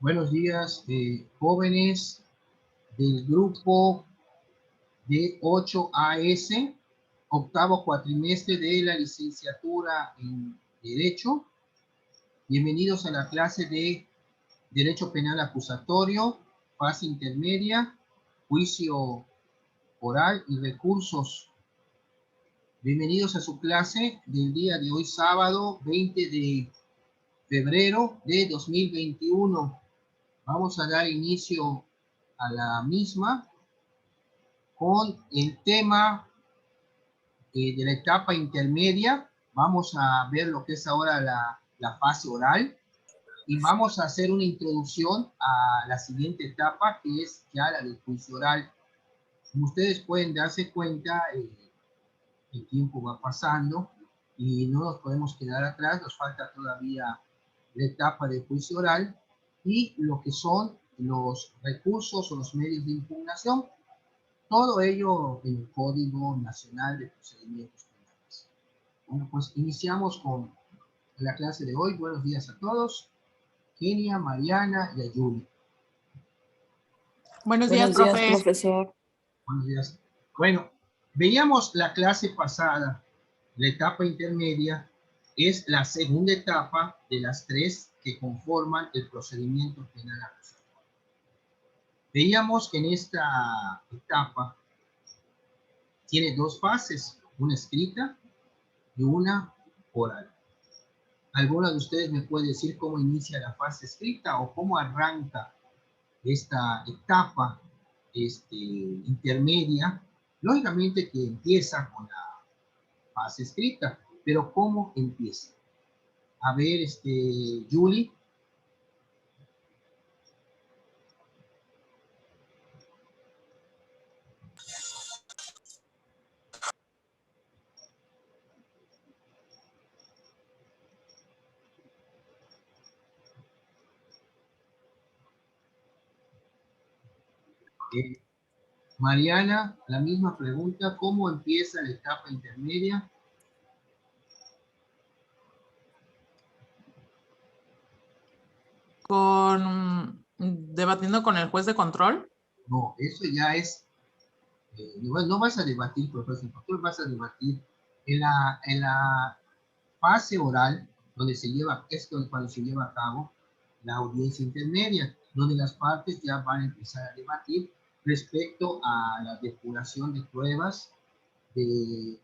Buenos días, jóvenes del grupo de 8AS, octavo cuatrimestre de la licenciatura en Derecho. Bienvenidos a la clase de Derecho Penal Acusatorio, fase intermedia, juicio oral y recursos. Bienvenidos a su clase del día de hoy, sábado 20 de febrero de 2021. Vamos a dar inicio a la misma con el tema de la etapa intermedia. Vamos a ver lo que es ahora la fase oral y vamos a hacer una introducción a la siguiente etapa, que es ya la del juicio oral. Como ustedes pueden darse cuenta, el tiempo va pasando y no nos podemos quedar atrás, nos falta todavía la etapa de juicio oral y lo que son los recursos o los medios de impugnación. Todo ello en el Código Nacional de Procedimientos Penales. Bueno, pues iniciamos con la clase de hoy. Buenos días a todos. Kenia, Mariana y Ayuli. Buenos días, profe. Profesor. Buenos días. Bueno, veíamos la clase pasada, la etapa intermedia es la segunda etapa de las tres que conforman el procedimiento penal acusatorio. Veíamos que en esta etapa tiene dos fases, una escrita y una oral. ¿Alguno de ustedes me puede decir cómo inicia la fase escrita o cómo arranca esta etapa intermedia? Lógicamente que empieza con la fase escrita, pero ¿cómo empieza? A ver, Julie. Mariana, la misma pregunta, ¿cómo empieza la etapa intermedia? Debatiendo con el juez de control. No, eso ya es, no vas a debatir con el juez de control, vas a debatir en la fase oral, donde se lleva, cuando se lleva a cabo la audiencia intermedia, donde las partes ya van a empezar a debatir respecto a la depuración de pruebas, de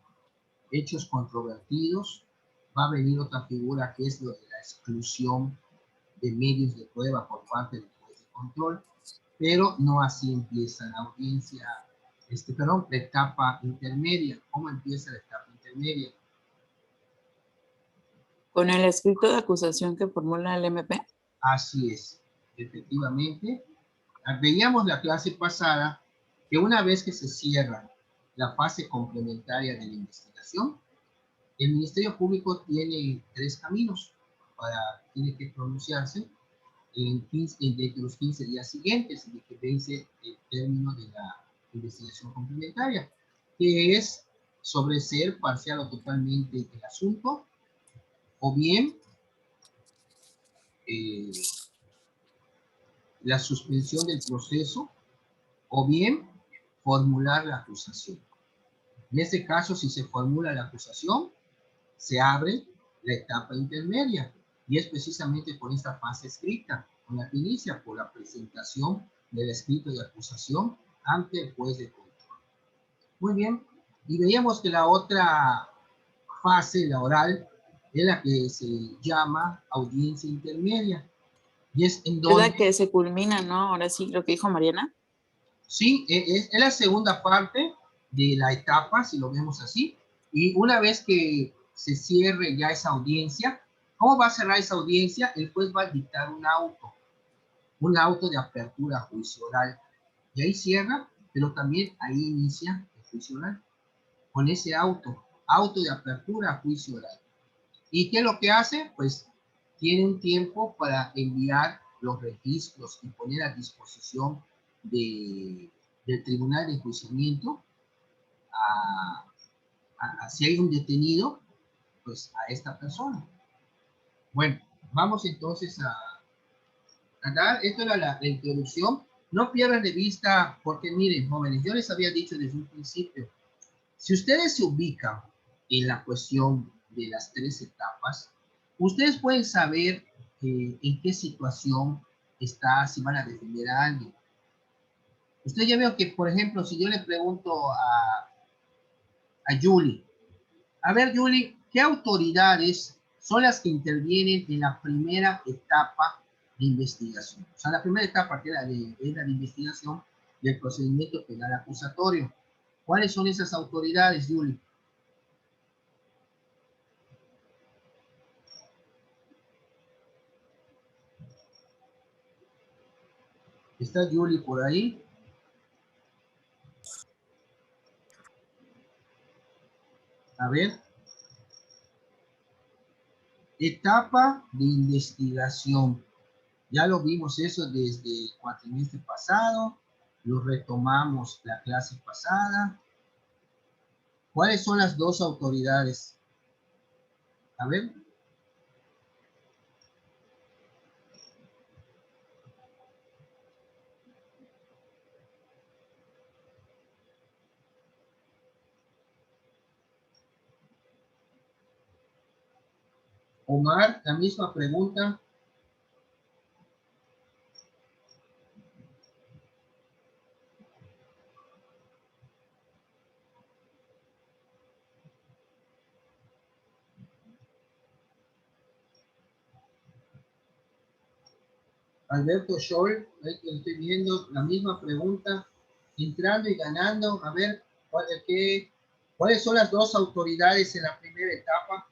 hechos controvertidos. Va a venir otra figura que es lo de la exclusión de medios de prueba por parte del juez de control, pero no así empieza la audiencia, la etapa intermedia. ¿Cómo empieza la etapa intermedia? ¿Con el escrito de acusación que formula el MP? Así es, efectivamente. Veíamos la clase pasada que una vez que se cierra la fase complementaria de la investigación, el Ministerio Público tiene tres caminos tiene que pronunciarse de los 15 días siguientes, de que vence el término de la investigación complementaria, que es sobreseer parcial o totalmente el asunto, o bien la suspensión del proceso, o bien formular la acusación. En este caso, si se formula la acusación, se abre la etapa intermedia, y es precisamente por esta fase escrita, con la que inicia por la presentación del escrito de acusación ante el juez de control. Muy bien, y veíamos que la otra fase, la oral, es la que se llama audiencia intermedia, y es en donde... Es la que se culmina, ¿no? Ahora sí, lo que dijo Mariana. Sí, es la segunda parte de la etapa, si lo vemos así, y una vez que se cierre ya esa audiencia, ¿cómo va a cerrar esa audiencia? El juez va a dictar un auto de apertura a juicio oral, y ahí cierra, pero también ahí inicia el juicio oral, con ese auto de apertura a juicio oral. ¿Y qué es lo que hace? Pues tiene un tiempo para enviar los registros y poner a disposición del tribunal de enjuiciamiento si hay un detenido, pues a esta persona. Bueno, vamos entonces a ¿verdad? Esto era la introducción. No pierdan de vista, porque miren, jóvenes, yo les había dicho desde un principio, si ustedes se ubican en la cuestión de las 3 etapas, ustedes pueden saber en qué situación está, si van a defender a alguien. Usted ya veo que, por ejemplo, si yo le pregunto a Julie, a ver, Julie, ¿qué autoridades son las que intervienen en la primera etapa de investigación? O sea, la primera etapa que es la de investigación del procedimiento penal acusatorio. ¿Cuáles son esas autoridades, Julie? ¿Está Julie por ahí? A ver. Etapa de investigación. Ya lo vimos eso desde el cuatrimestre pasado. Lo retomamos la clase pasada. ¿Cuáles son las 2 autoridades? A ver. Omar, la misma pregunta. Alberto Scholl, ahí que estoy viendo la misma pregunta, entrando y ganando. A ver, ¿cuáles son las 2 autoridades en la primera etapa?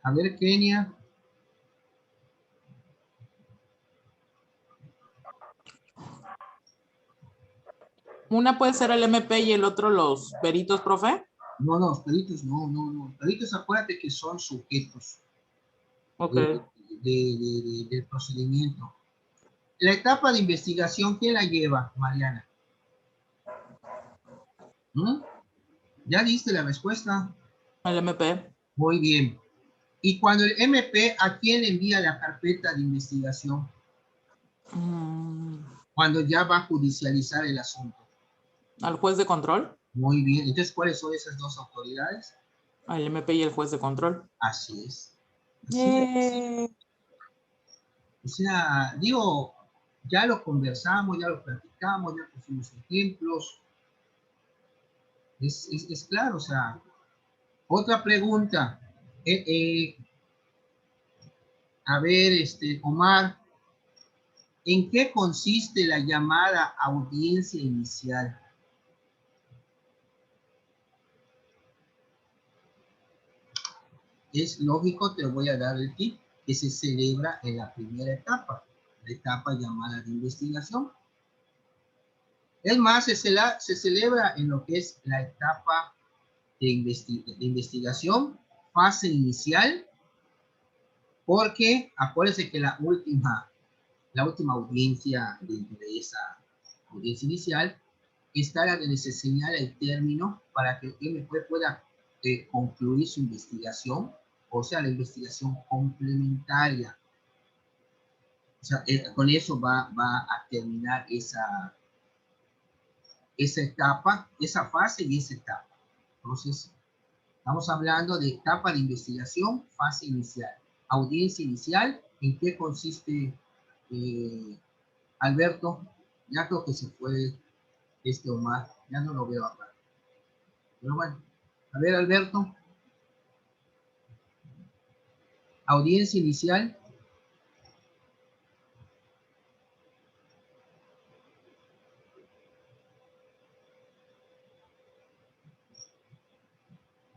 A ver, Kenia. Una puede ser el MP y el otro los peritos, profe. No, no, los peritos no. Peritos, acuérdate que son sujetos Ok. del procedimiento. La etapa de investigación, ¿quién la lleva, Mariana? ¿Mm? ¿Ya diste la respuesta? El MP. Muy bien. Y cuando el MP, ¿a quién le envía la carpeta de investigación? Cuando ya va a judicializar el asunto. Al juez de control. Muy bien. Entonces, ¿cuáles son esas 2 autoridades? El MP y el juez de control. Así es. Así es. O sea, digo, ya lo conversamos, ya lo platicamos, ya pusimos ejemplos. Es claro, o sea. Otra pregunta. A ver, Omar, ¿en qué consiste la llamada audiencia inicial? Es lógico, te voy a dar el tip, que se celebra en la primera etapa, la etapa llamada de investigación. Es más, se celebra en lo que es la etapa de investigación, fase inicial, porque acuérdense que la última audiencia dentro de esa audiencia inicial está la que se señala el término para que el MP pueda concluir su investigación, o sea, la investigación complementaria. O sea, con eso va a terminar esa etapa, esa fase y esa etapa. Entonces, estamos hablando de etapa de investigación, fase inicial. Audiencia inicial, ¿en qué consiste, Alberto? Ya creo que se fue Omar, ya no lo veo acá. Pero bueno, a ver, Alberto. Audiencia inicial.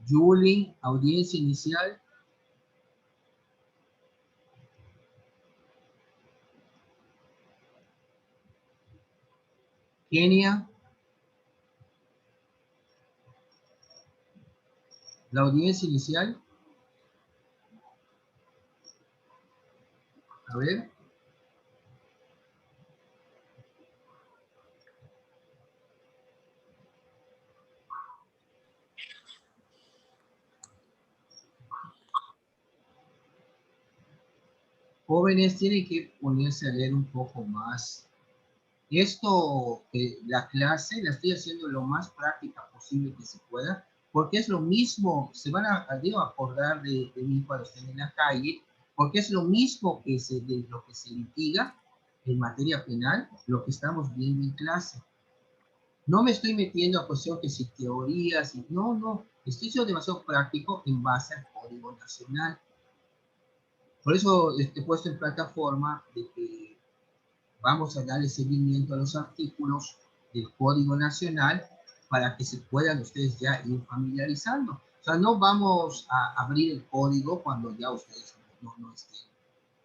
Julie, audiencia inicial. Kenia. La audiencia inicial. A ver. Jóvenes tienen que ponerse a leer un poco más. Esto, la clase, la estoy haciendo lo más práctica posible que se pueda, porque es lo mismo, se van digo, a acordar de mí cuando estén en la calle, porque es lo mismo que de lo que se litiga en materia penal, lo que estamos viendo en clase. No me estoy metiendo a cuestión que si teorías, no, no, estoy siendo demasiado práctico en base al Código Nacional. Por eso he puesto en plataforma de que vamos a darle seguimiento a los artículos del Código Nacional para que se puedan ustedes ya ir familiarizando. O sea, no vamos a abrir el código cuando ya ustedes no estén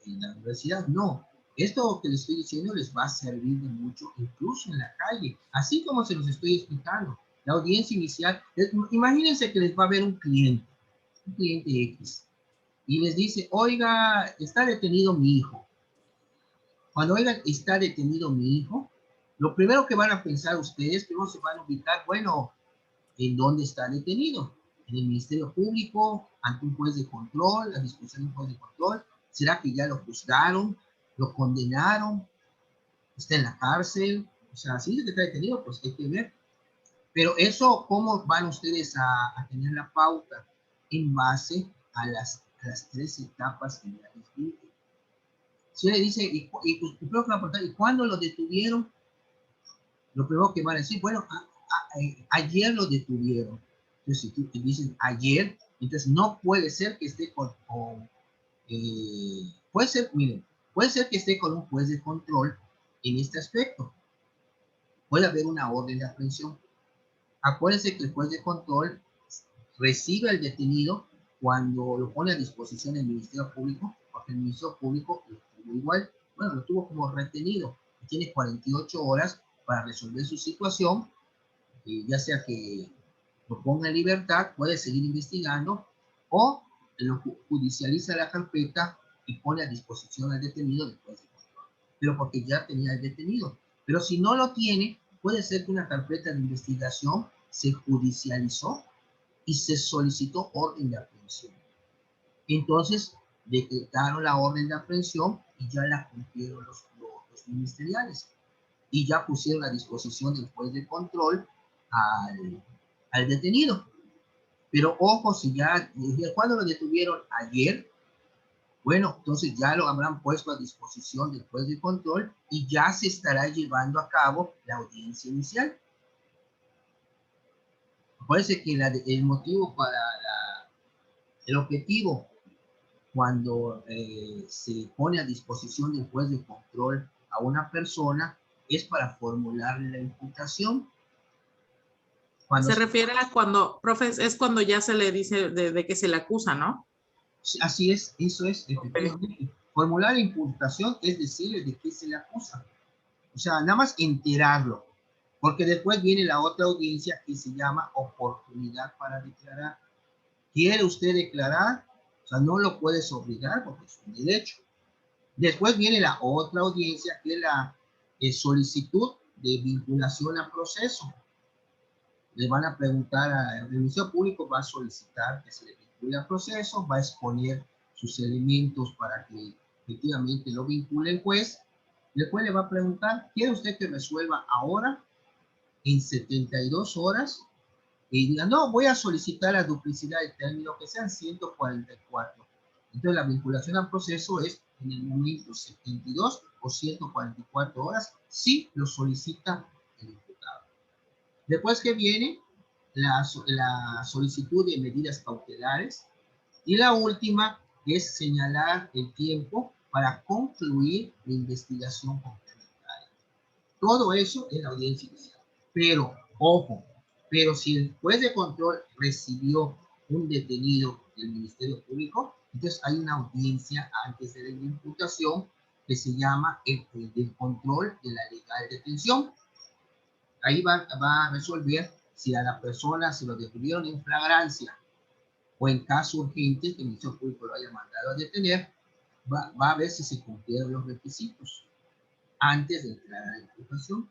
en la universidad, no. Esto que les estoy diciendo les va a servir de mucho, incluso en la calle, así como se los estoy explicando. La audiencia inicial, imagínense que les va a ver un cliente X, y les dice, oiga, está detenido mi hijo. Cuando oigan, está detenido mi hijo, lo primero que van a pensar ustedes, primero se van a ubicar, bueno, ¿en dónde está detenido? ¿En el Ministerio Público? ¿Ante un juez de control? ¿A disposición de un juez de control? ¿Será que ya lo juzgaron? ¿Lo condenaron? ¿Está en la cárcel? O sea, si dice que está detenido, pues hay que ver. Pero eso, ¿cómo van ustedes a tener la pauta? En base a las 3 etapas que ya les dije. Si le dice, ¿y cuándo lo detuvieron? Lo primero que van a decir, bueno, ayer lo detuvieron. Entonces, si tú te dicen ayer, entonces no puede ser que esté puede ser, miren, puede ser que esté con un juez de control en este aspecto. Puede haber una orden de aprehensión. Acuérdense que el juez de control recibe al detenido cuando lo pone a disposición del Ministerio Público, porque el Ministerio Público lo tuvo igual, bueno, lo tuvo como retenido, y tiene 48 horas para resolver su situación, ya sea que lo ponga en libertad, puede seguir investigando, o lo judicializa la carpeta y pone a disposición al detenido después de control, pero porque ya tenía el detenido. Pero si no lo tiene, puede ser que una carpeta de investigación se judicializó y se solicitó orden de aprehensión. Entonces, decretaron la orden de aprehensión y ya la cumplieron los ministeriales. Y ya pusieron a disposición del juez de control al detenido. Pero ojo, si ya, ¿cuándo lo detuvieron? Ayer. Bueno, entonces ya lo habrán puesto a disposición del juez de control y ya se estará llevando a cabo la audiencia inicial. Parece que el motivo para el objetivo cuando se pone a disposición del juez de control a una persona es para formularle la imputación. Se refiere a cuando, profe, es cuando ya se le dice de que se le acusa, ¿no? Así es, eso es, efectivamente. Okay. Formular la imputación es decirle de qué se le acusa. O sea, nada más enterarlo. Porque después viene la otra audiencia que se llama oportunidad para declarar. ¿Quiere usted declarar? O sea, no lo puedes obligar porque es un derecho. Después viene la otra audiencia que es la solicitud de vinculación a proceso. Le van a preguntar al Ministerio Público, va a solicitar que se le vincule al proceso, va a exponer sus elementos para que efectivamente lo vincule el juez. Después le va a preguntar, ¿quiere usted que resuelva ahora, en 72 horas? Y diga, no, voy a solicitar la duplicidad de término, que sean 144. Entonces la vinculación al proceso es en el momento 72 o 144 horas, si lo solicita el imputado. Después que viene la solicitud de medidas cautelares, y la última es señalar el tiempo para concluir la investigación complementaria. Todo eso es la audiencia inicial. Pero, ojo, pero si el juez de control recibió un detenido del Ministerio Público, entonces hay una audiencia antes de la imputación que se llama el control de la legal detención. Ahí va a resolver si a la persona se lo detuvieron en flagrancia o en caso urgente que el Ministerio Público lo haya mandado a detener, va a ver si se cumplieron los requisitos antes de entrar a la imputación.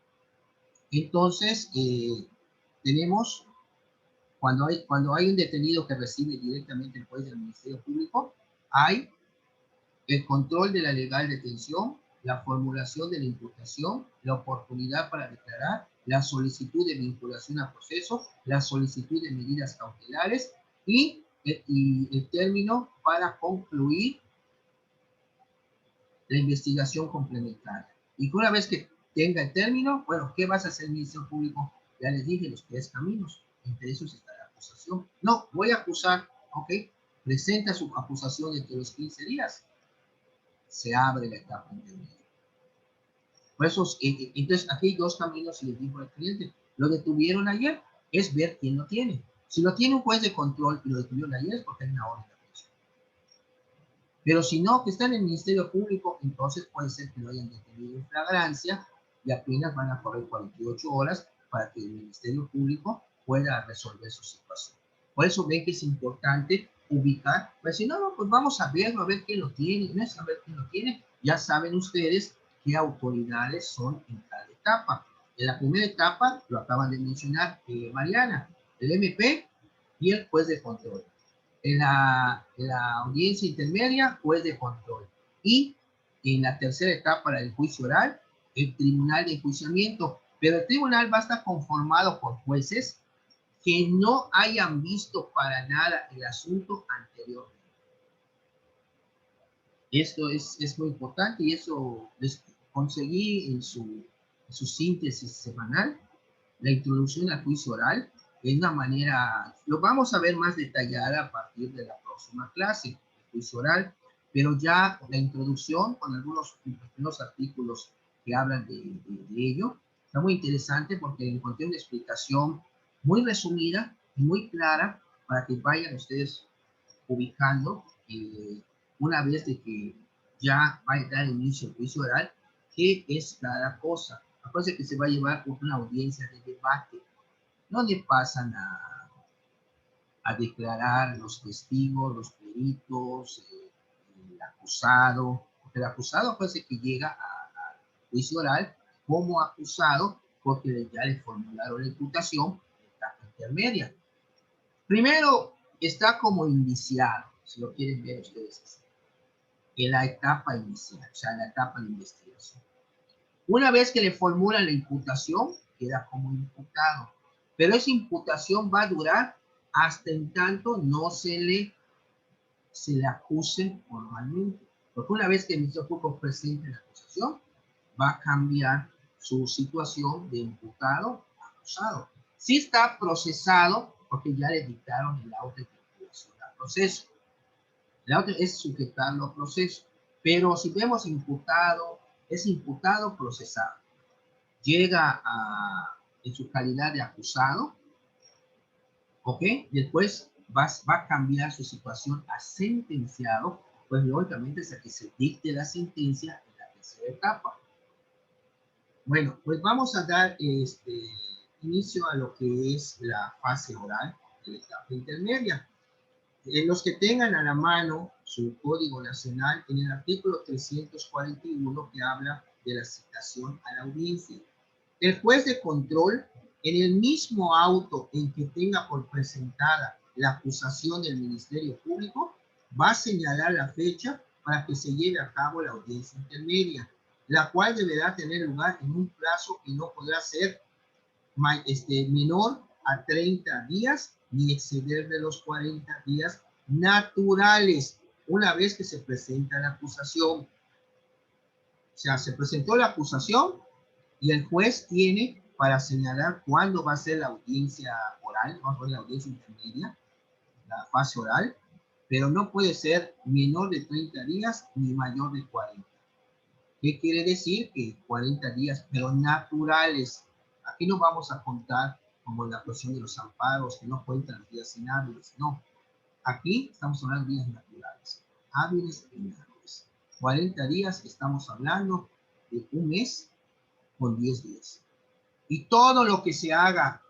Entonces, tenemos, cuando hay un detenido que recibe directamente el juez del Ministerio Público, hay el control de la legal detención, la formulación de la imputación, la oportunidad para declarar, la solicitud de vinculación a proceso, la solicitud de medidas cautelares y el término para concluir la investigación complementaria. Y una vez que tenga el término, bueno, ¿qué vas a hacer, Ministerio Público? Ya les dije los 3 caminos. Entre esos está la acusación. No, voy a acusar, ok. Presenta su acusación entre los 15 días. Se abre la etapa intermedia. Por eso, entonces, aquí hay 2 caminos y les digo al cliente. Lo detuvieron ayer, es ver quién lo tiene. Si lo tiene un juez de control y lo detuvieron ayer, es porque hay una orden de aprehensión. Pero si no, que está en el Ministerio Público, entonces puede ser que lo hayan detenido en flagrancia y apenas van a correr 48 horas para que el Ministerio Público pueda resolver su situación. Por eso ven que es importante ubicar, pues si no, pues vamos a verlo, a ver quién lo tiene, no es saber quién lo tiene, ya saben ustedes qué autoridades son en cada etapa. En la primera etapa, lo acaban de mencionar Mariana, el MP y el juez de control. En la audiencia intermedia, juez de control. Y en la tercera etapa, la del juicio oral, el tribunal de enjuiciamiento. Pero el tribunal va a estar conformado por jueces que no hayan visto para nada el asunto anteriormente. Esto es muy importante y eso les conseguí en su síntesis semanal, la introducción al juicio oral, de una manera, lo vamos a ver más detallada a partir de la próxima clase, el juicio oral, pero ya la introducción con algunos artículos que hablan de ello, está muy interesante porque encontré una explicación muy resumida y muy clara para que vayan ustedes ubicando una vez de que ya va a dar inicio el juicio oral, qué es cada cosa. Acuérdense que se va a llevar una audiencia de debate, donde pasan a declarar los testigos, los peritos, el acusado, porque el acusado acuérdense que llega a juicio oral como acusado, porque ya le formularon la imputación en etapa intermedia. Primero está como indiciado, si lo quieren ver ustedes así, en la etapa inicial, o sea, en la etapa de investigación. Una vez que le formulan la imputación, queda como imputado. Pero esa imputación va a durar hasta en tanto no se le acuse formalmente. Porque una vez que el Ministerio Público presente la acusación, va a cambiar su situación de imputado a acusado. Sí está procesado porque ya le dictaron el auto de vinculación al proceso. El auto es sujetarlo al proceso. Pero si vemos imputado, es imputado procesado. Llega en su calidad de acusado, ¿ok? Después va a cambiar su situación a sentenciado, pues lógicamente hasta que se dicte la sentencia en la tercera etapa. Bueno, pues vamos a dar inicio a lo que es la fase oral de la etapa intermedia. Los que tengan a la mano su Código Nacional, en el artículo 341 que habla de la citación a la audiencia. El juez de control, en el mismo auto en que tenga por presentada la acusación del Ministerio Público, va a señalar la fecha para que se lleve a cabo la audiencia intermedia, la cual deberá tener lugar en un plazo que no podrá ser menor a 30 días ni exceder de los 40 días naturales, una vez que se presenta la acusación. O sea, se presentó la acusación y el juez tiene para señalar cuándo va a ser la audiencia oral, va a ser la audiencia intermedia, la fase oral, pero no puede ser menor de 30 días ni mayor de 40. ¿Qué quiere decir? Que 40 días, pero naturales. Aquí no vamos a contar como en la cuestión de los amparos, que no cuentan los días inhábiles, no. Aquí estamos hablando de días naturales, hábiles e inhábiles. 40 días estamos hablando de un mes con 10 días. Y todo lo que se haga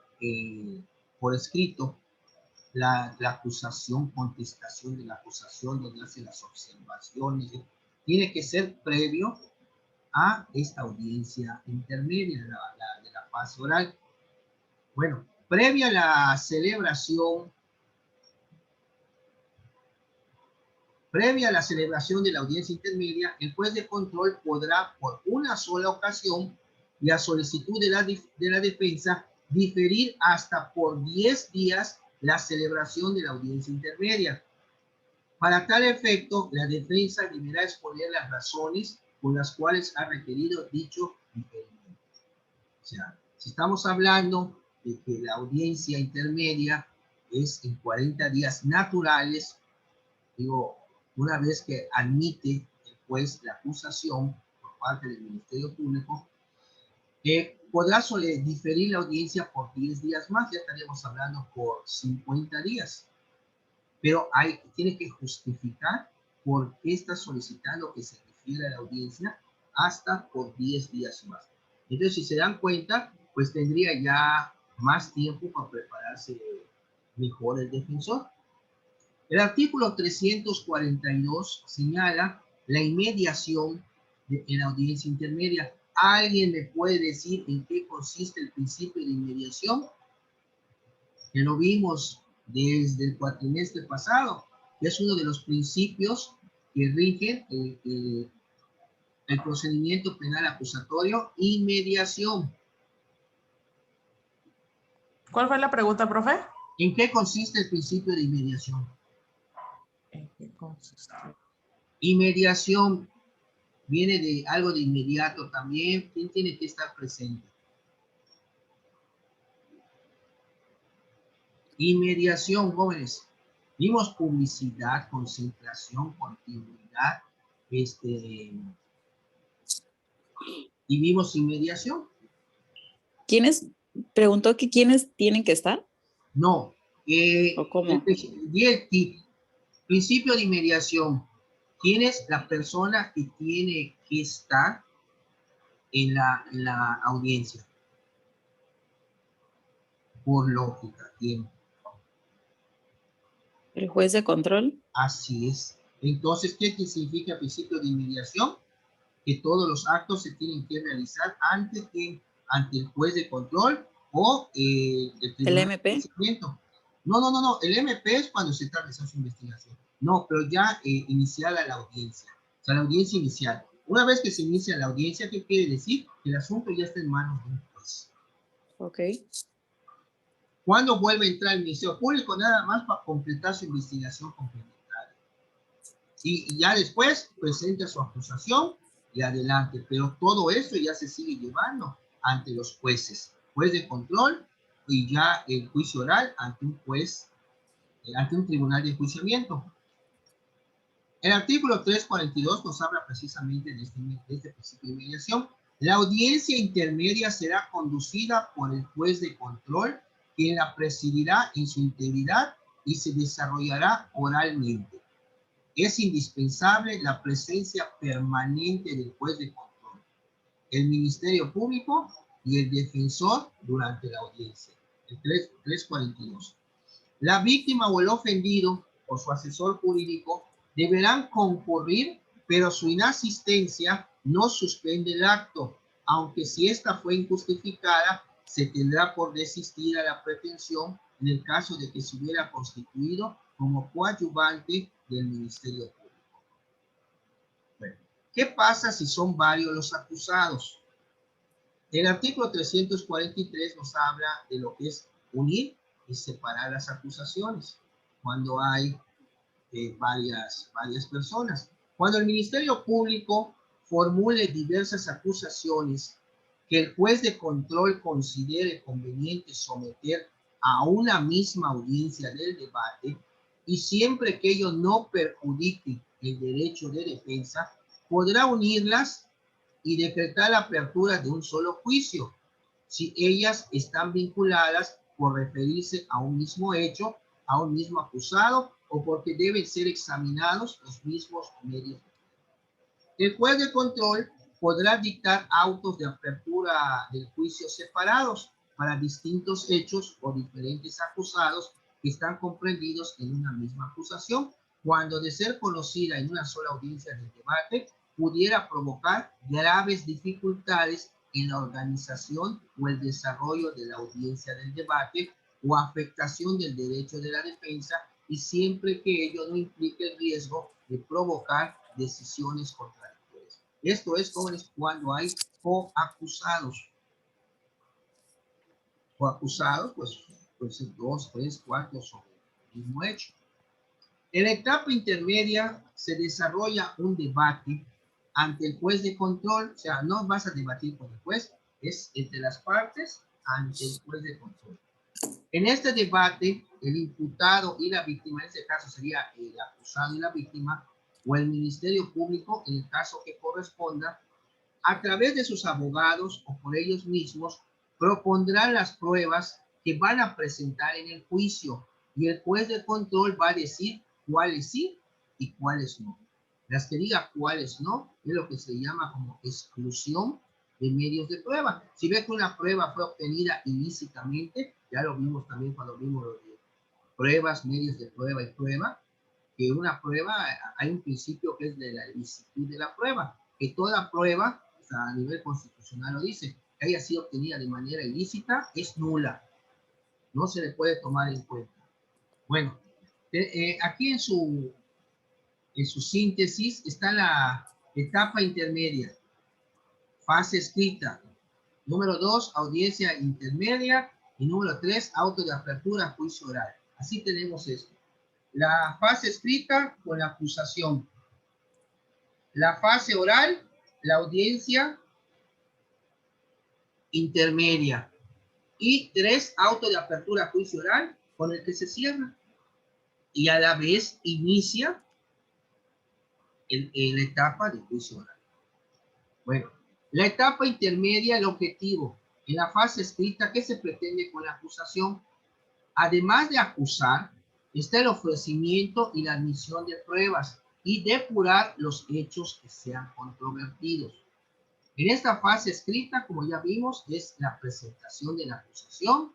por escrito, la acusación, contestación de la acusación, donde hace las observaciones, tiene que ser previo a esta audiencia intermedia de la fase oral. Bueno, previa a la celebración Previa a la celebración de la audiencia intermedia, el juez de control podrá, por una sola ocasión y a solicitud de la defensa, diferir hasta por 10 días la celebración de la audiencia intermedia. Para tal efecto, la defensa deberá exponer las razones por las cuales ha requerido dicho diferimiento. O sea, si estamos hablando de que la audiencia intermedia es en 40 días naturales, digo, una vez que admite el juez la acusación por parte del Ministerio Público, podrá diferir la audiencia por 10 días más, ya estaríamos hablando por 50 días. Pero tiene que justificar por qué está solicitando que se difiera la audiencia hasta por 10 días más. Entonces, si se dan cuenta, pues tendría ya más tiempo para prepararse mejor el defensor. El artículo 342 señala la inmediación en la audiencia intermedia. ¿Alguien me puede decir en qué consiste el principio de inmediación? Que lo vimos desde el cuatrimestre pasado, que es uno de los principios que rigen el procedimiento penal acusatorio, inmediación. ¿Cuál fue la pregunta, profe? ¿En qué consiste el principio de inmediación? ¿En qué consiste? Inmediación viene de algo de inmediato también. ¿Quién tiene que estar presente? Inmediación, jóvenes. Vimos publicidad, concentración, continuidad, y vimos inmediación. ¿Quiénes? Preguntó que quiénes tienen que estar. No. ¿O cómo? El principio de inmediación. ¿Quién es la persona que tiene que estar en la audiencia? Por lógica, tiempo. ¿El juez de control? Así es. Entonces, ¿qué significa el principio de inmediación? Que todos los actos se tienen que realizar ante el juez de control o el ¿El MP? No. El MP es cuando se está realizando su investigación. No, pero ya iniciada la audiencia. O sea, la audiencia inicial. Una vez que se inicia la audiencia, ¿qué quiere decir? Que el asunto ya está en manos de un juez. Ok. ¿Cuándo vuelve a entrar el Ministerio Público? Nada más para completar su investigación complementaria. Y ya después presenta su acusación y adelante. Pero todo eso ya se sigue llevando ante los jueces. Juez de control y ya el juicio oral ante un juez, ante un tribunal de enjuiciamiento. El artículo 342 nos habla precisamente de este principio de mediación. La audiencia intermedia será conducida por el juez de control, quien la presidirá en su integridad y se desarrollará oralmente. Es indispensable la presencia permanente del juez de control, el Ministerio Público y el defensor durante la audiencia. El 342. La víctima o el ofendido o su asesor jurídico deberán concurrir, pero su inasistencia no suspende el acto, aunque si esta fue injustificada, se tendrá por desistir a la pretensión en el caso de que se hubiera constituido como coadyuvante del Ministerio Público. Bueno, ¿qué pasa si son varios los acusados? El artículo 343 nos habla de lo que es unir y separar las acusaciones cuando hay varias personas. Cuando el Ministerio Público formule diversas acusaciones que el juez de control considere conveniente someter a una misma audiencia del debate, y siempre que ello no perjudique el derecho de defensa, podrá unirlas y decretar la apertura de un solo juicio, si ellas están vinculadas por referirse a un mismo hecho, a un mismo acusado, o porque deben ser examinados los mismos medios. El juez de control podrá dictar autos de apertura del juicio separados para distintos hechos o diferentes acusados que están comprendidos en una misma acusación, cuando de ser conocida en una sola audiencia del debate, pudiera provocar graves dificultades en la organización o el desarrollo de la audiencia del debate o afectación del derecho de la defensa, y siempre que ello no implique el riesgo de provocar decisiones contradictorias. Esto es cuando hay coacusados. Coacusados, pues 2, 3, 4 sobre el mismo hecho. En la etapa intermedia se desarrolla un debate ante el juez de control, o sea, no vas a debatir con el juez, es entre las partes ante el juez de control. En este debate, el imputado y la víctima, en este caso sería el acusado y la víctima, o el Ministerio Público, en el caso que corresponda, a través de sus abogados o por ellos mismos, propondrán las pruebas que van a presentar en el juicio y el juez de control va a decir cuáles sí y cuáles no. Las que diga cuáles no es lo que se llama como exclusión de medios de prueba. Si ve que una prueba fue obtenida ilícitamente, ya lo vimos también cuando vimos lo de pruebas, medios de prueba y prueba, que una prueba, hay un principio que es de la licitud de la prueba, que toda prueba, o sea, a nivel constitucional lo dice, que haya sido obtenida de manera ilícita, es nula, no se le puede tomar en cuenta. Bueno, aquí en su síntesis está la etapa intermedia, fase escrita. Número 2, audiencia intermedia. Y número 3, auto de apertura, juicio oral. Así tenemos esto. La fase escrita con la acusación. La fase oral, la audiencia intermedia. Y 3, auto de apertura, juicio oral, con el que se cierra. Y a la vez inicia la etapa de juicio oral. Bueno, la etapa intermedia, el objetivo. En la fase escrita, ¿qué se pretende con la acusación? Además de acusar, está el ofrecimiento y la admisión de pruebas y depurar los hechos que sean controvertidos. En esta fase escrita, como ya vimos, es la presentación de la acusación.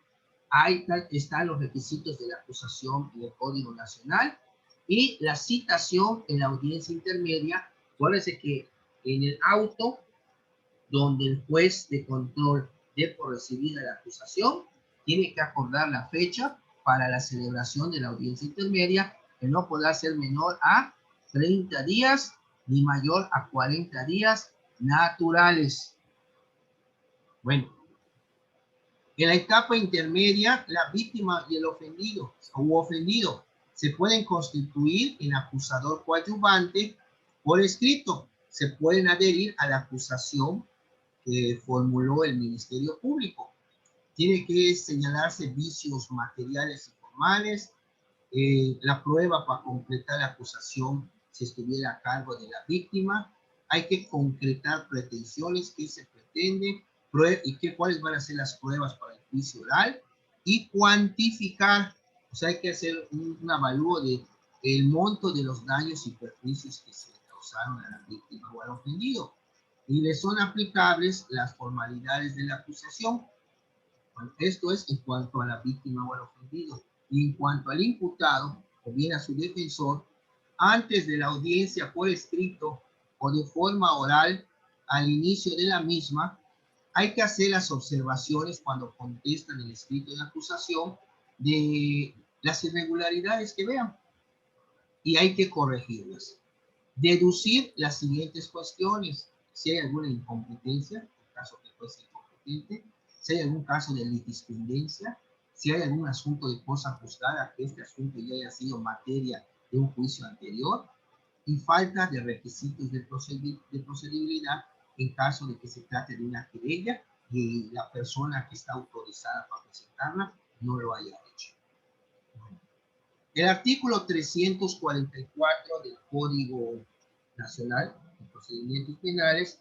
Ahí están los requisitos de la acusación y el Código Nacional. Y la citación en la audiencia intermedia. Acuérdense que en el auto, donde el juez de control dé por recibida la acusación, tiene que acordar la fecha para la celebración de la audiencia intermedia, que no podrá ser menor a 30 días ni mayor a 40 días naturales. Bueno, en la etapa intermedia, la víctima y el ofendido o ofendido se pueden constituir en acusador coadyuvante por escrito. Se pueden adherir a la acusación que formuló el Ministerio Público. Tiene que señalarse vicios materiales y formales, la prueba para completar la acusación si estuviera a cargo de la víctima. Hay que concretar pretensiones, qué se pretende, y cuáles van a ser las pruebas para el juicio oral, y cuantificar, o sea, hay que hacer un avalúo de el monto de los daños y perjuicios que se causaron a la víctima o al ofendido. Y le son aplicables las formalidades de la acusación. Bueno, esto es en cuanto a la víctima o al ofendido. Y en cuanto al imputado, o bien a su defensor, antes de la audiencia por escrito o de forma oral, al inicio de la misma, hay que hacer las observaciones cuando contestan el escrito de la acusación de las irregularidades que vean. Y hay que corregirlas. Deducir las siguientes cuestiones. Si hay alguna incompetencia, en caso que fuese incompetente, si hay algún caso de litispendencia, si hay algún asunto de cosa juzgada, que este asunto ya haya sido materia de un juicio anterior, y falta de requisitos de procedibilidad en caso de que se trate de una querella y la persona que está autorizada para presentarla no lo haya hecho. El artículo 344 del Código Nacional de Procedimientos Penales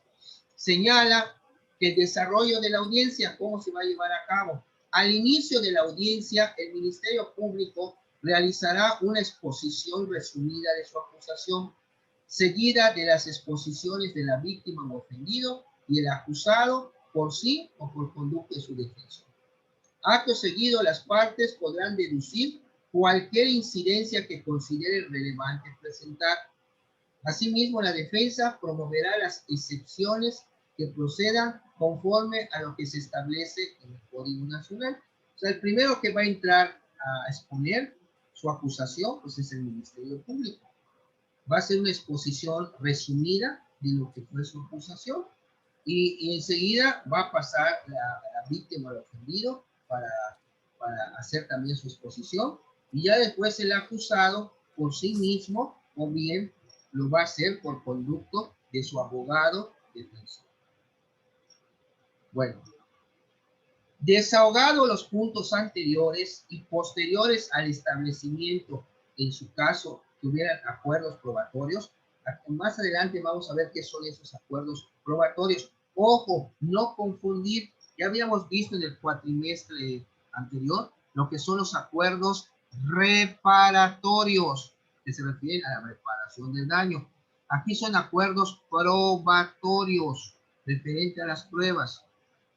señala que el desarrollo de la audiencia, cómo se va a llevar a cabo. Al inicio de la audiencia, el Ministerio Público realizará una exposición resumida de su acusación, seguida de las exposiciones de la víctima o ofendido y el acusado por sí o por conducto de su defensor. Acto seguido, las partes podrán deducir cualquier incidencia que considere relevante presentar. Asimismo, la defensa promoverá las excepciones que procedan conforme a lo que se establece en el Código Nacional. O sea, el primero que va a entrar a exponer su acusación, pues es el Ministerio Público. va a hacer una exposición resumida de lo que fue su acusación y enseguida va a pasar la víctima al ofendido para hacer también su exposición y ya después el acusado por sí mismo o bien lo va a hacer por conducto de su abogado defensor. Bueno, desahogado los puntos anteriores y posteriores al establecimiento, en su caso, que hubieran acuerdos probatorios, más adelante vamos a ver qué son esos acuerdos probatorios. Ojo, no confundir, ya habíamos visto en el cuatrimestre anterior lo que son los acuerdos reparatorios, que se refieren a la reparación del daño. Aquí son acuerdos probatorios, referente a las pruebas.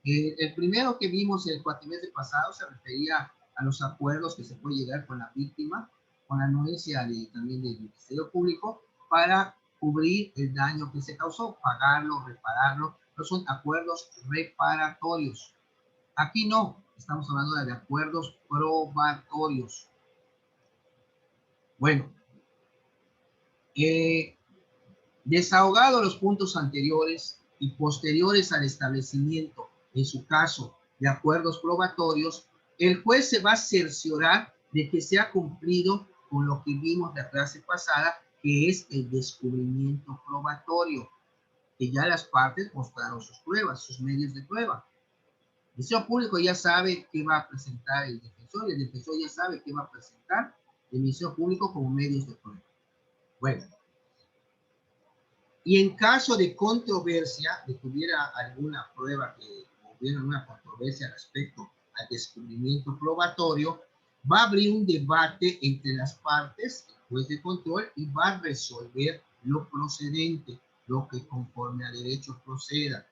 El primero que vimos el cuatrimestre pasado se refería a los acuerdos que se puede llegar con la víctima, con la anuencia también del Ministerio Público, para cubrir el daño que se causó, pagarlo, repararlo. Estos son acuerdos reparatorios. Aquí no, estamos hablando de acuerdos probatorios. Bueno, desahogado los puntos anteriores y posteriores al establecimiento, en su caso, de acuerdos probatorios, el juez se va a cerciorar de que se ha cumplido con lo que vimos la clase pasada, que es el descubrimiento probatorio, que ya las partes mostraron sus pruebas, sus medios de prueba. El Ministerio Público ya sabe qué va a presentar el defensor, y el defensor ya sabe qué va a presentar el Ministerio Público como medios de prueba. Bueno, y en caso de controversia, de que hubiera alguna prueba, que hubiera una controversia respecto al descubrimiento probatorio, va a abrir un debate entre las partes, el juez de control, y va a resolver lo procedente, lo que conforme a derecho proceda.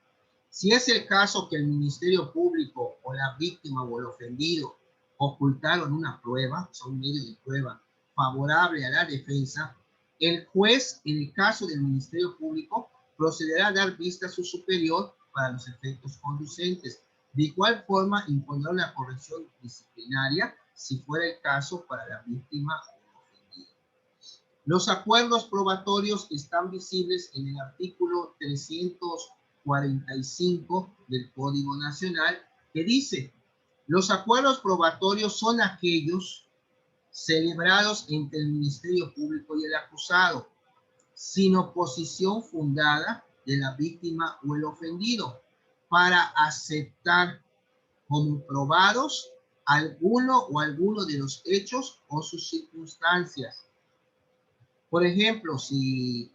Si es el caso que el Ministerio Público o la víctima o el ofendido ocultaron una prueba, son medios de prueba favorable a la defensa, el juez, en el caso del Ministerio Público, procederá a dar vista a su superior para los efectos conducentes. De igual forma, impondrá una corrección disciplinaria, si fuera el caso, para la víctima o el ofendido. Los acuerdos probatorios están visibles en el artículo 345 del Código Nacional, que dice: los acuerdos probatorios son aquellos celebrados entre el Ministerio Público y el acusado, sin oposición fundada de la víctima o el ofendido, para aceptar como probados alguno o alguno de los hechos o sus circunstancias. Por ejemplo, si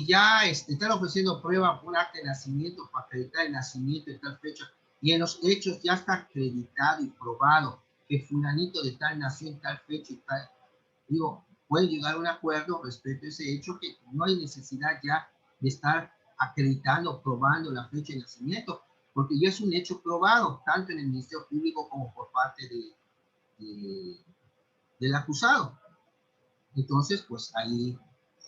ya están ofreciendo prueba por acta de nacimiento para acreditar el nacimiento de tal fecha, y en los hechos ya está acreditado y probado que fulanito de tal nació en tal fecha y tal, digo, puede llegar a un acuerdo respecto a ese hecho, que no hay necesidad ya de estar acreditando, probando la fecha de nacimiento, porque ya es un hecho probado, tanto en el Ministerio Público como por parte del acusado. Entonces, pues ahí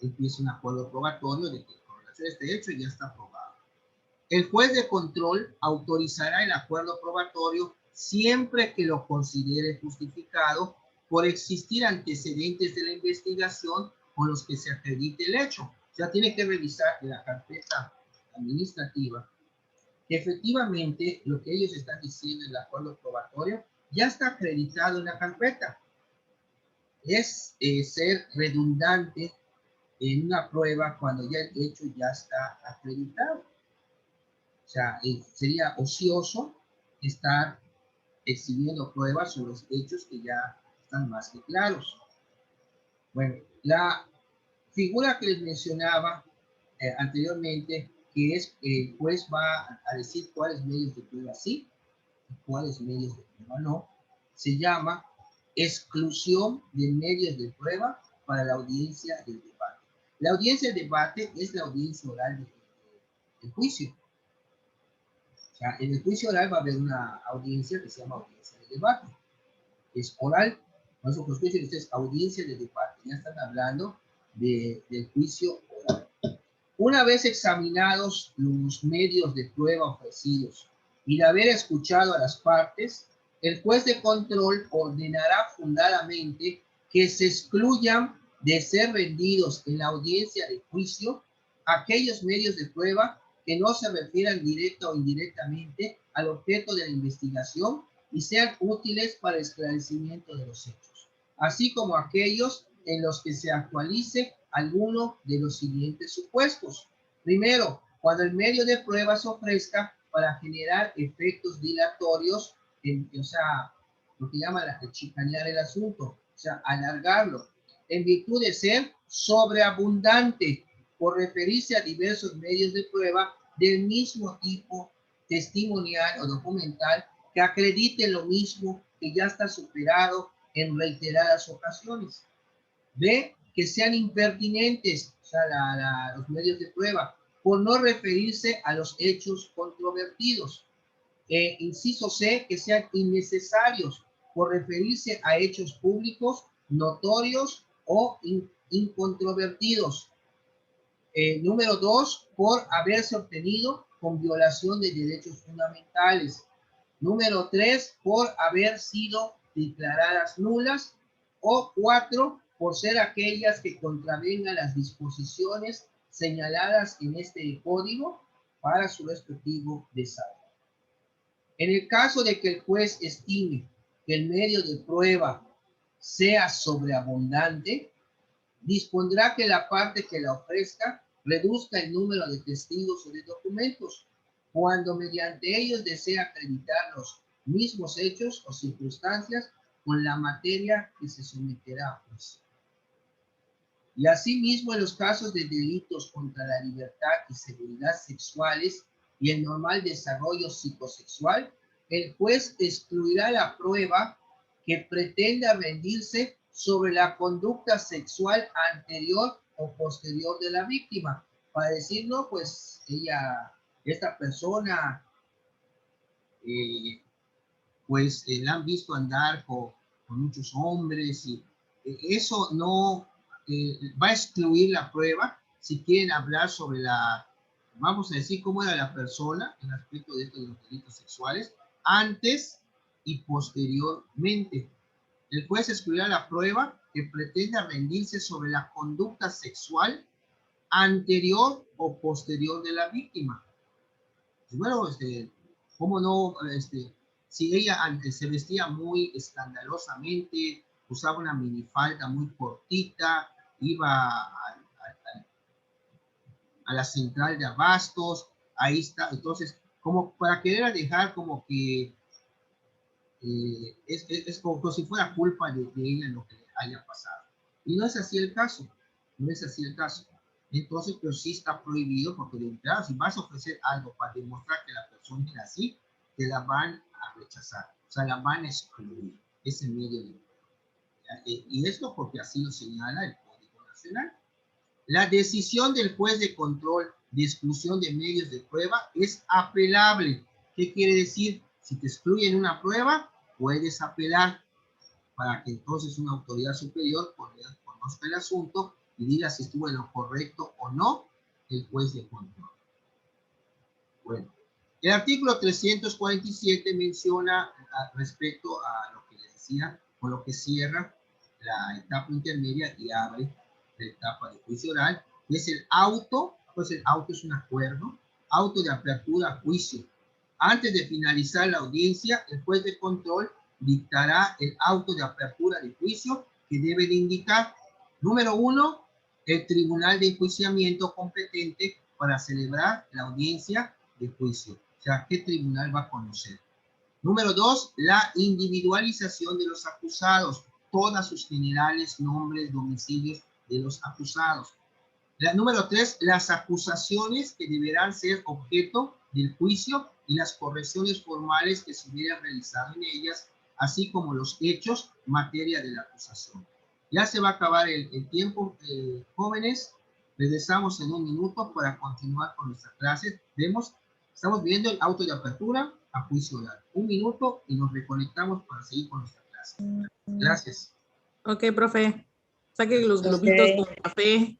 empieza un acuerdo probatorio de que con relación a este hecho ya está probado. El juez de control autorizará el acuerdo probatorio siempre que lo considere justificado por existir antecedentes de la investigación con los que se acredite el hecho. O sea, tiene que revisar en la carpeta administrativa que efectivamente lo que ellos están diciendo en el acuerdo probatorio ya está acreditado en la carpeta. Es ser redundante en una prueba cuando ya el hecho ya está acreditado. O sea, sería ocioso estar exhibiendo pruebas sobre los hechos que ya están más que claros. Bueno, la figura que les mencionaba anteriormente, que es el juez va a decir cuáles medios de prueba sí y cuáles medios de prueba no, se llama exclusión de medios de prueba para la audiencia del debate. La audiencia del debate es la audiencia oral del juicio. O sea, en el juicio oral va a haber una audiencia que se llama audiencia de debate. Es oral. Nosotros juicios ustedes audiencia de debate. Ya están hablando del juicio oral. Una vez examinados los medios de prueba ofrecidos y de haber escuchado a las partes, el juez de control ordenará fundadamente que se excluyan de ser rendidos en la audiencia de juicio aquellos medios de prueba que no se refieran directa o indirectamente al objeto de la investigación y sean útiles para el esclarecimiento de los hechos, así como aquellos en los que se actualice alguno de los siguientes supuestos. Primero, cuando el medio de prueba se ofrezca para generar efectos dilatorios, o sea, lo que llaman chicanear el asunto, o sea, alargarlo, en virtud de ser sobreabundante por referirse a diversos medios de prueba del mismo tipo testimonial o documental que acrediten lo mismo que ya está superado en reiteradas ocasiones. B, que sean impertinentes, o sea, los medios de prueba, por no referirse a los hechos controvertidos. Inciso C, que sean innecesarios por referirse a hechos públicos, notorios o incontrovertidos. Número 2, por haberse obtenido con violación de derechos fundamentales. Número 3, por haber sido declaradas nulas. O 4, por ser aquellas que contravengan las disposiciones señaladas en este código para su respectivo desarrollo. En el caso de que el juez estime que el medio de prueba sea sobreabundante, dispondrá que la parte que la ofrezca reduzca el número de testigos o de documentos, cuando mediante ellos desea acreditar los mismos hechos o circunstancias con la materia que se someterá a juicio. Y asimismo en los casos de delitos contra la libertad y seguridad sexuales y el normal desarrollo psicosexual, el juez excluirá la prueba que pretenda rendirse sobre la conducta sexual anterior o posterior de la víctima, para decir, no, pues esta persona, pues la han visto andar con muchos hombres y eso no va a excluir la prueba si quieren hablar sobre vamos a decir, cómo era la persona en aspecto de estos de los delitos sexuales antes y posteriormente. El juez excluirá la prueba que pretenda rendirse sobre la conducta sexual anterior o posterior de la víctima. Bueno, ¿cómo no? Si ella antes se vestía muy escandalosamente, usaba una minifalda muy cortita, iba a la central de abastos, ahí está. Entonces, como para querer dejar como que es como si fuera culpa de ella lo que le haya pasado. Y no es así el caso, no es así el caso. Entonces, pero sí está prohibido porque de entrada, si vas a ofrecer algo para demostrar que la persona es así, te la van a rechazar, o sea, la van a excluir, ese medio de prueba. Y esto porque así lo señala el Código Nacional. La decisión del juez de control de exclusión de medios de prueba es apelable. ¿Qué quiere decir? Si te excluyen una prueba, puedes apelar para que entonces una autoridad superior conozca el asunto y diga si estuvo en lo correcto o no el juez de control. Bueno, el artículo 347 menciona respecto a lo que les decía, con lo que cierra la etapa intermedia y abre la etapa de juicio oral, que es el auto, pues el auto es un acuerdo, auto de apertura a juicio. Antes de finalizar la audiencia, el juez de control dictará el auto de apertura de juicio que debe de indicar, número 1, el tribunal de enjuiciamiento competente para celebrar la audiencia de juicio. O sea, ¿qué tribunal va a conocer? Número 2, la individualización de los acusados, todas sus generales, nombres, domicilios de los acusados. Número 3, las acusaciones que deberán ser objeto del juicio y las correcciones formales que se hubieran realizado en ellas, así como los hechos materia de la acusación. Ya se va a acabar el tiempo, jóvenes. Regresamos en un minuto para continuar con nuestra clase. Estamos viendo el auto de apertura a juicio oral. Un minuto y nos reconectamos para seguir con nuestra clase. Gracias. Ok, profe. Saque los globitos con café.